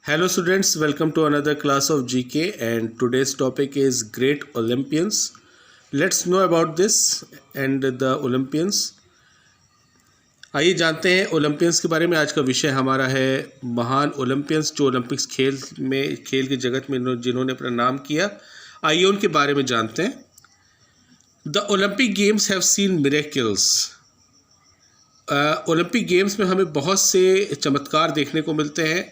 Hello students, welcome to another class of GK and today's topic is Great Olympians. Let's know about this and the Olympians. आइए जानते हैं Olympians के बारे में। आज का विषय हमारा है महान ओलंपियंस जो ओलंपिक्स खेल की जगत में जिन्होंने अपना नाम किया। आइए उनके बारे में जानते हैं। The Olympic games have seen miracles. Olympic games में हमें बहुत से चमत्कार देखने को मिलते हैं।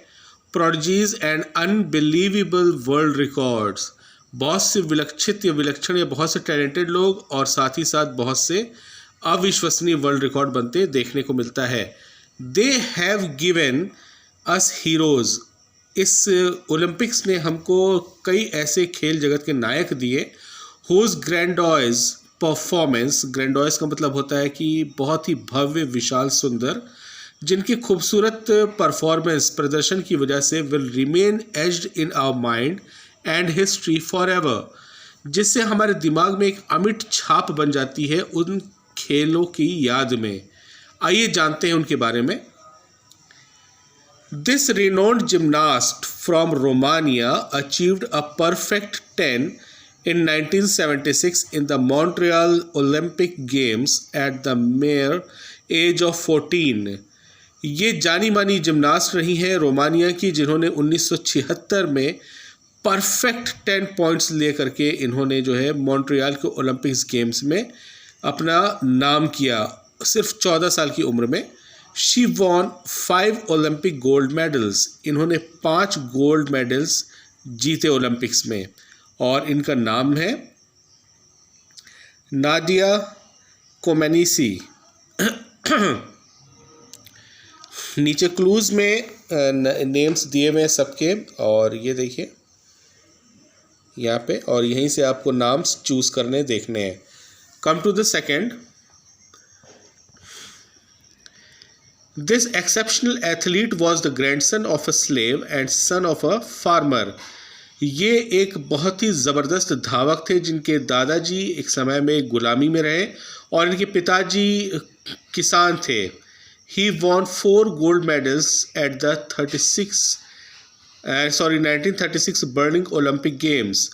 Prodigies and unbelievable world records, बहुत से विलक्षण या बहुत से टैलेंटेड लोग और साथ ही साथ बहुत से अविश्वसनीय वर्ल्ड रिकॉर्ड बनते देखने को मिलता है। They have given us heroes. इस ओलंपिक्स ने हमको कई ऐसे खेल जगत के नायक दिए हुज ग्रैंडॉयज परफॉर्मेंस, ग्रैंडॉयज का मतलब होता है कि बहुत ही भव्य विशाल सुंदर, जिनकी खूबसूरत परफॉर्मेंस प्रदर्शन की वजह से will remain etched in our mind and history forever, जिससे हमारे दिमाग में एक अमिट छाप बन जाती है उन खेलों की याद में। आइए जानते हैं उनके बारे में। This renowned gymnast from Romania achieved a perfect 10 in 1976 in the Montreal Olympic Games at the mere age of 14। ये जानी मानी जिम्नास्ट रही हैं रोमानिया की, जिन्होंने 1976 में परफेक्ट 10 पॉइंट्स ले करके इन्होंने जो है मॉन्ट्रियल के ओलंपिक्स गेम्स में अपना नाम किया, सिर्फ 14 साल की उम्र में। She von 5 Olympic gold medals. इन्होंने 5 गोल्ड मेडल्स जीते ओलंपिक्स में और इनका नाम है नादिया कोमेनीसी। नीचे क्लूज में नेम्स दिए हुए हैं सबके, और ये देखिए यहाँ पे, और यहीं से आपको नाम्स चूज करने देखने हैं। Come to the second. This exceptional athlete was the grandson of a slave and son of a farmer. ये एक बहुत ही ज़बरदस्त धावक थे जिनके दादाजी एक समय में गुलामी में रहे और इनके पिताजी किसान थे। He won 4 gold medals at the 1936 Berlin Olympic games.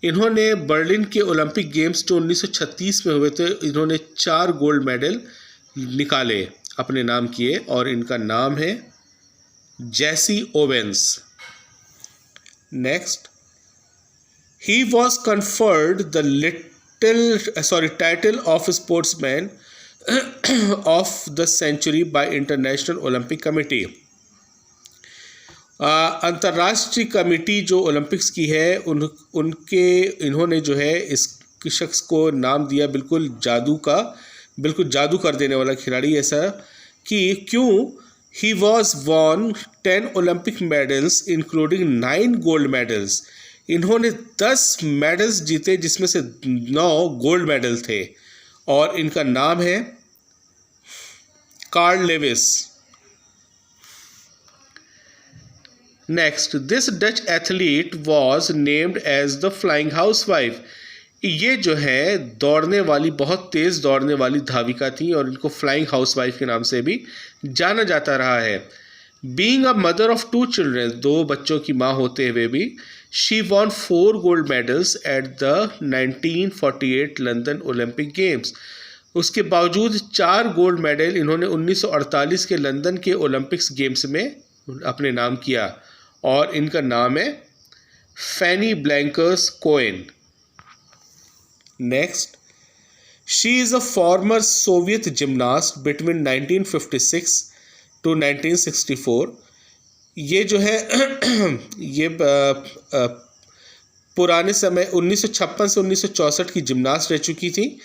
इन्होंने बर्लिन के ओलंपिक गेम्स जो 1936 में हुए थे, इन्होंने 4 गोल्ड मेडल निकाले, अपने नाम किए, और इनका नाम है Jesse Owens. Next, he was conferred the title of sportsman of the century by International Olympic Committee। अंतर्राष्ट्रीय कमेटी जो ओलंपिक्स की है इन्होंने जो है इस शख्स को नाम दिया बिल्कुल जादू कर देने वाला खिलाड़ी, ऐसा कि क्यों? He was won 10 Olympic medals including 9 gold medals। इन्होंने 10 मेडल्स जीते जिसमें से 9 गोल्ड मेडल थे, और इनका नाम है Carl Lewis. Next, this Dutch athlete was named as the flying housewife. ये जो है दौड़ने वाली, बहुत तेज़ दौड़ने वाली धाविका थी और इनको फ्लाइंग हाउसवाइफ के नाम से भी जाना जाता रहा है। Being a mother of 2 children, 2 बच्चों की माँ होते हुए भी, she von 4 gold medals at the 1948 London Olympic games. उसके बावजूद 4 गोल्ड मेडल इन्होंने 1948 के लंदन के ओलंपिक्स गेम्स में अपने नाम किया, और इनका नाम है Fanny Blankers Koen. Next, she is a former Soviet gymnast between 1956 to 1964। ये जो है ये पुराने समय 1956 से 1964 की जिम्नास्ट रह चुकी थी।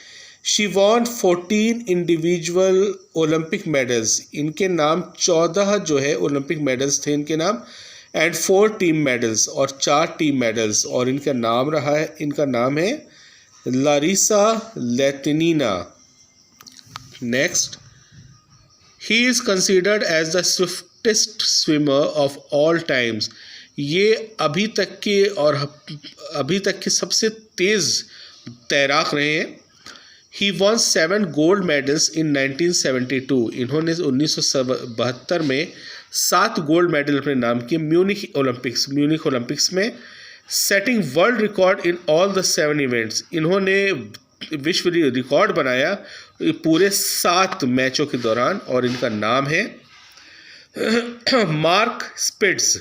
She von 14 individual Olympic medals. इनके नाम 14 जो है ओलंपिक मेडल्स थे इनके नाम, एंड 4 टीम मेडल्स और 4 टीम मेडल्स, और इनका नाम है Larisa Latynina. Next, he is considered as the swiftest swimmer of all times. ये अभी तक के सबसे तेज़ तैराक रहे हैं। He won 7 gold medals in 1972। इन्होंने 1972 में 7 गोल्ड मेडल अपने नाम किए म्यूनिख ओलंपिक्स में, setting world record in all the 7 events. इन्होंने विश्व रिकॉर्ड बनाया पूरे 7 मैचों के दौरान और इनका नाम है मार्क स्पिट्ज।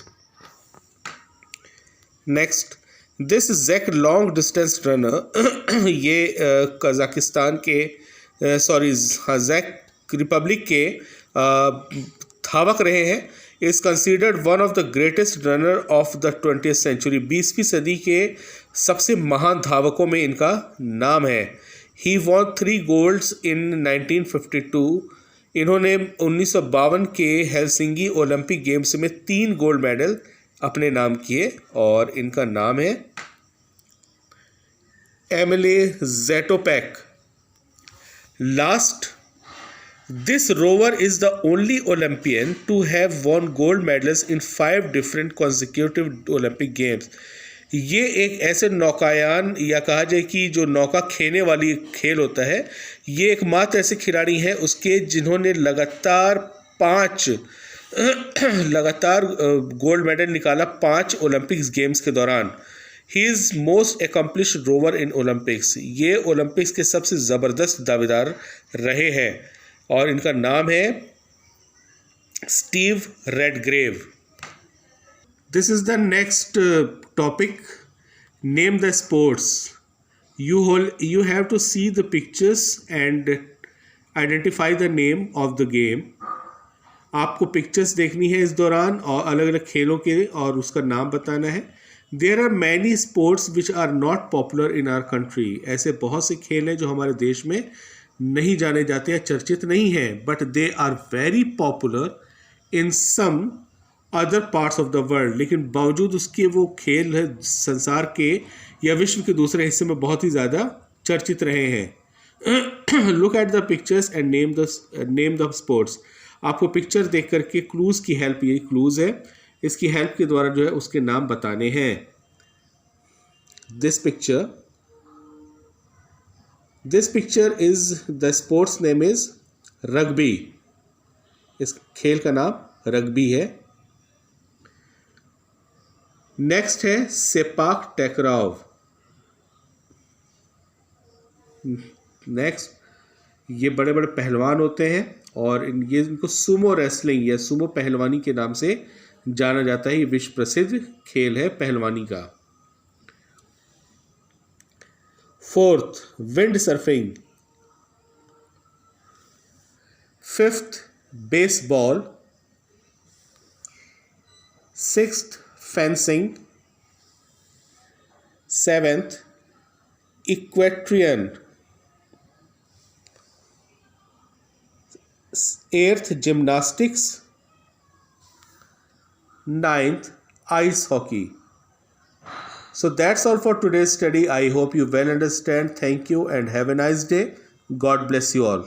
नेक्स्ट, दिस जैक लॉन्ग डिस्टेंस रनर, ये कजाकिस्तान के जैक रिपब्लिक के धावक रहे हैं। Is considered one of the greatest runner of the 20th century. 20वीं सदी के सबसे महान धावकों में इनका नाम है। He won 3 golds in 1952। इन्होंने 1952 के हेलसिंकी ओलंपिक गेम्स में 3 गोल्ड मेडल अपने नाम किए और इनका नाम है Emil Zatopek. Last, this rover is the only Olympian to have won gold medals in 5 different consecutive Olympic games. ये एक ऐसे नौकायान या कहा जाए कि जो नौका खेने वाली खेल होता है, ये एकमात्र ऐसे खिलाड़ी हैं उसके जिन्होंने लगातार 5 गोल्ड मेडल निकाला 5 ओलंपिक्स गेम्स के दौरान। He is most accomplished rover in Olympics. ये ओलंपिक्स के सबसे ज़बरदस्त दावेदार रहे हैं और इनका नाम है Steve Redgrave. This is the next topic, name the sports. You have to see the pictures and identify the name of the game. आपको पिक्चर्स देखनी है इस दौरान और अलग अलग खेलों के और उसका नाम बताना है। There are many sports which are not popular in our country. ऐसे बहुत से खेल हैं जो हमारे देश में नहीं जाने जाते हैं, चर्चित नहीं हैं, but they are very popular in some other parts of the world. लेकिन बावजूद उसके वो खेल है संसार के या विश्व के दूसरे हिस्से में बहुत ही ज़्यादा चर्चित रहे हैं। Look at the pictures and name the sports. आपको पिक्चर देख करके क्लूज़ की हेल्प, ये क्लूज़ है, इसकी हेल्प के द्वारा जो है उसके नाम बताने हैं। This picture is the sports name is rugby. इस खेल का नाम रग्बी है। नेक्स्ट है सेपाक टकराव। नेक्स्ट, ये बड़े बड़े पहलवान होते हैं और इनको सुमो रेसलिंग या सुमो पहलवानी के नाम से जाना जाता है। ये विश्व प्रसिद्ध खेल है पहलवानी का। 4th, wind surfing. 5th, baseball. 6th, fencing. 7th, इक्वेट्रियन। 8th, gymnastics. 9th, ice hockey. So that's all for today's study. I hope you well understand. Thank you and have a nice day. God bless you all.